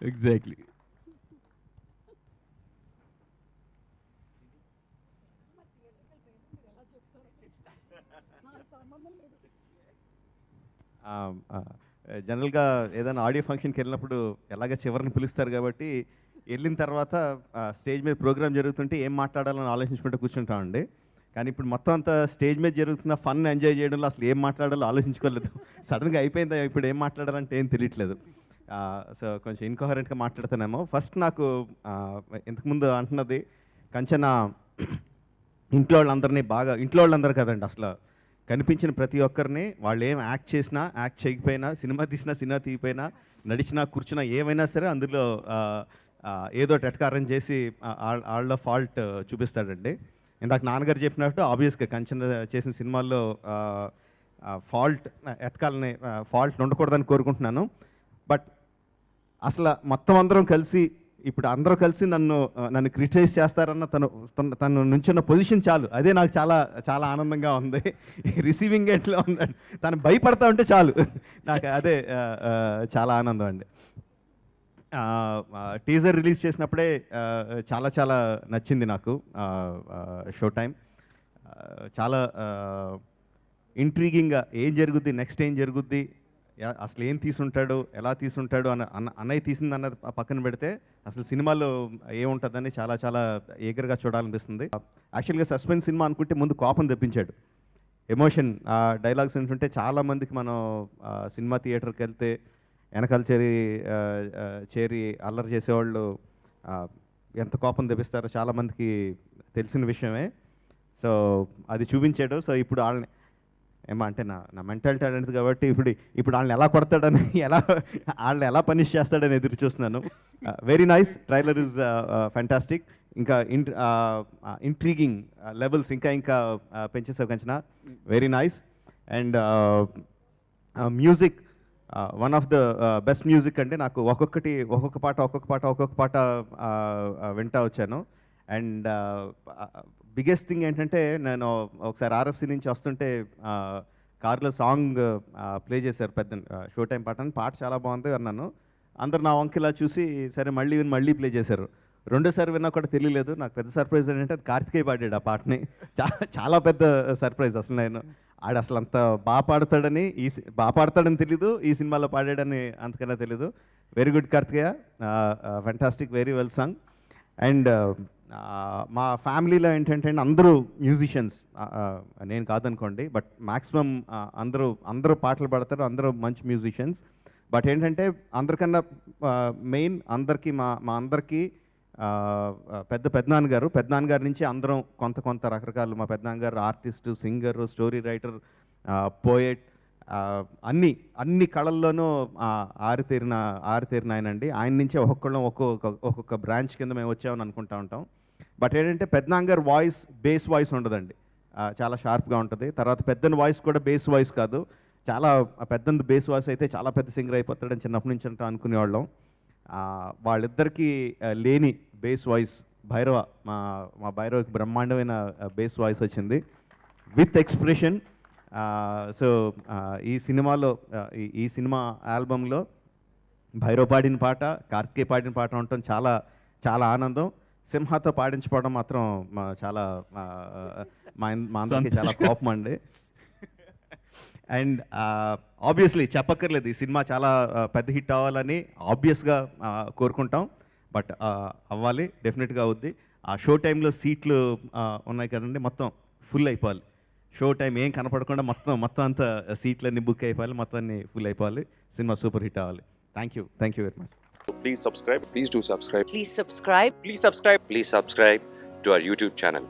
Exactly. జనరల్గా ఏదైనా audio ఫంక్షన్కి వెళ్ళినప్పుడు ఎలాగ చివరిని పిలుస్తారు కాబట్టి వెళ్ళిన తర్వాత స్టేజ్ మీద ప్రోగ్రామ్ జరుగుతుంటే ఏం మాట్లాడాలని ఆలోచించుకుంటూ కూర్చుంటామండి. కానీ ఇప్పుడు మొత్తం అంతా స్టేజ్ మీద జరుగుతున్న ఫన్ ఎంజాయ్ చేయడంలో అసలు ఏం మాట్లాడాలో ఆలోచించుకోలేదు. సడన్గా అయిపోయిందా ఇప్పుడు ఏం మాట్లాడాలంటే ఏం తెలియట్లేదు. సో కొంచెం ఇన్కోహరెంట్గా మాట్లాడుతానేమో. ఫస్ట్ నాకు ఇంతకుముందు అంటున్నది కంచన ఇంట్లో వాళ్ళందరినీ బాగా, ఇంట్లో వాళ్ళందరూ కదండి అసలు కనిపించిన ప్రతి ఒక్కరిని వాళ్ళు ఏం యాక్ట్ చేసినా, యాక్ట్ చేయకపోయినా, సినిమా తీసినా, సినిమా తీయపోయినా, నడిచినా, కూర్చున్నా ఏమైనా సరే అందులో ఏదో టెట్కారం చేసి వాళ్ళ ఫాల్ట్ చూపిస్తాడండి. ఇందాక నాన్నగారు చెప్పినట్టు ఆబ్వియస్గా కంచన చేసిన సినిమాల్లో ఫాల్ట్ ఎతకాలని, ఫాల్ట్ ఉండకూడదని కోరుకుంటున్నాను. బట్ అసలు మొత్తం అందరం కలిసి ఇప్పుడు అందరూ కలిసి నన్ను క్రిటిసైజ్ చేస్తారన్న తను నుంచున్న పొజిషన్ చాలు, అదే నాకు చాలా చాలా ఆనందంగా ఉంది. రిసీవింగ్ ఎండ్లో ఉన్నాడు, తను భయపడతా ఉంటే చాలు నాకు అదే చాలా ఆనందం అండి. టీజర్ రిలీజ్ చేసినప్పుడే చాలా చాలా నచ్చింది నాకు షో టైం. చాలా ఇంట్రీగింగ్గా ఏం జరుగుద్ది, నెక్స్ట్ ఏం జరుగుద్ది, అసలు ఏం తీసుంటాడు, ఎలా తీసుంటాడు అన్నయ్య తీసింది అన్నది పక్కన పెడితే అసలు సినిమాలో ఏముంటుందని చాలా చాలా ఈగర్గా చూడాలనిపిస్తుంది. యాక్చువల్గా సస్పెన్స్ సినిమా అనుకుంటే ముందు కోపం తెప్పించాడు, ఎమోషన్. ఆ డైలాగ్స్ వింటుంటే చాలామందికి మనం సినిమా థియేటర్కి వెళ్తే వెనకాల చేరి అల్లరి చేసేవాళ్ళు ఎంత కోపం తెప్పిస్తారో చాలామందికి తెలిసిన విషయమే. సో అది చూపించాడు. సో ఇప్పుడు వాళ్ళని అంటే నా మెంటాలిటీ అనేది కాబట్టి ఇప్పుడు వాళ్ళని ఎలా కొడతాడని, వాళ్ళని ఎలా పనిష్ చేస్తాడని ఎదురు చూస్తున్నాను. Very nice, trailer is fantastic. ఇంకా ఇంట్రీగింగ్ లెవెల్స్ ఇంకా పెంచేసావు Kanchana, very nice. And music one of the best music అంటే నాకు ఒక్కొక్క పాట వింటా వచ్చాను. అండ్ బిగ్గెస్ట్ థింగ్ ఏంటంటే నేను ఒకసారి ఆర్ఎఫ్సి నుంచి వస్తుంటే కార్లో సాంగ్ ప్లే చేశారు పెద్ద షో టైం పాట చాలా బాగుంది అన్నాను. అందరు నా వంకిలా చూసి సరే మళ్ళీ ప్లే చేశారు. రెండోసారి విన్నా కూడా తెలియలేదు. నాకు పెద్ద సర్ప్రైజ్ ఏంటంటే అది కార్తికేయ పాడాడు ఆ పాటని. చాలా పెద్ద సర్ప్రైజ్. అసలు నేను అసలు అంత బాగా పాడతాడని తెలీదు, ఈ సినిమాలో పాడాడని అంతకన్నా తెలీదు. Very good Karthikeya, fantastic, very well song. And మా ఫ్యామిలీలో ఏంటంటే అందరూ మ్యూజిషియన్స్, నేను కాదనుకోండి, బట్ మ్యాక్సిమం అందరూ పాటలు పాడతారు, అందరూ మంచి మ్యూజిషియన్స్. బట్ ఏంటంటే అందరికన్నా మెయిన్ మా అందరికీ పెద్దనాన్నగారి నుంచి అందరం కొంత రకరకాలు. మా పెద్దనాన్నగారు artist, singer, story writer, poet, అన్ని కళల్లోనూ ఆరితేరిన ఆయనండి. ఆయన నుంచే ఒక్కొక్క బ్రాంచ్ కింద మేము వచ్చామని అనుకుంటా ఉంటాం. బట్ ఏంటంటే పెద్దనాన్నగారు వాయిస్ బేస్ వాయిస్ ఉండదండి, చాలా షార్ప్గా ఉంటుంది. తర్వాత పెద్దన వాయిస్ కూడా బేస్ వాయిస్ కాదు, చాలా పెద్ద బేస్ వాయిస్ అయితే చాలా పెద్ద సింగర్ అయిపోతాడని చిన్నప్పటి నుంచి అంటూ అనుకునేవాళ్ళం. వాళ్ళిద్దరికీ లేని బేస్ వాయిస్ భైరవ, మా భైరవకి బ్రహ్మాండమైన బేస్ వాయిస్ వచ్చింది విత్ ఎక్స్ప్రెషన్. సో ఈ సినిమా ఆల్బంలో భైరవ్ పాడిన పాట, కార్తికేయ పాడిన పాట ఉండటం చాలా చాలా ఆనందం. సింహాతో పాడించుకోవడం మాత్రం చాలా మా అందరికీ చాలా కోపం అండి. అండ్ ఆబ్వియస్లీ చెప్పక్కర్లేదు, ఈ సినిమా చాలా పెద్ద హిట్ అవ్వాలని ఆబ్వియస్గా కోరుకుంటాం. బట్ అవ్వాలి, డెఫినెట్గా అవుద్ది. ఆ షో టైంలో సీట్లు ఉన్నాయి కదండి, మొత్తం ఫుల్ అయిపోవాలి. షో టైం ఏం కనపడకుండా మొత్తం అంతా సీట్లన్నీ బుక్ అయిపోవాలి, మొత్తం అన్ని ఫుల్ అయిపోవాలి, సినిమా సూపర్ హిట్ అవ్వాలి. Thank you very much. Please subscribe. Please do subscribe. Please subscribe. Please subscribe. Please subscribe to our YouTube channel.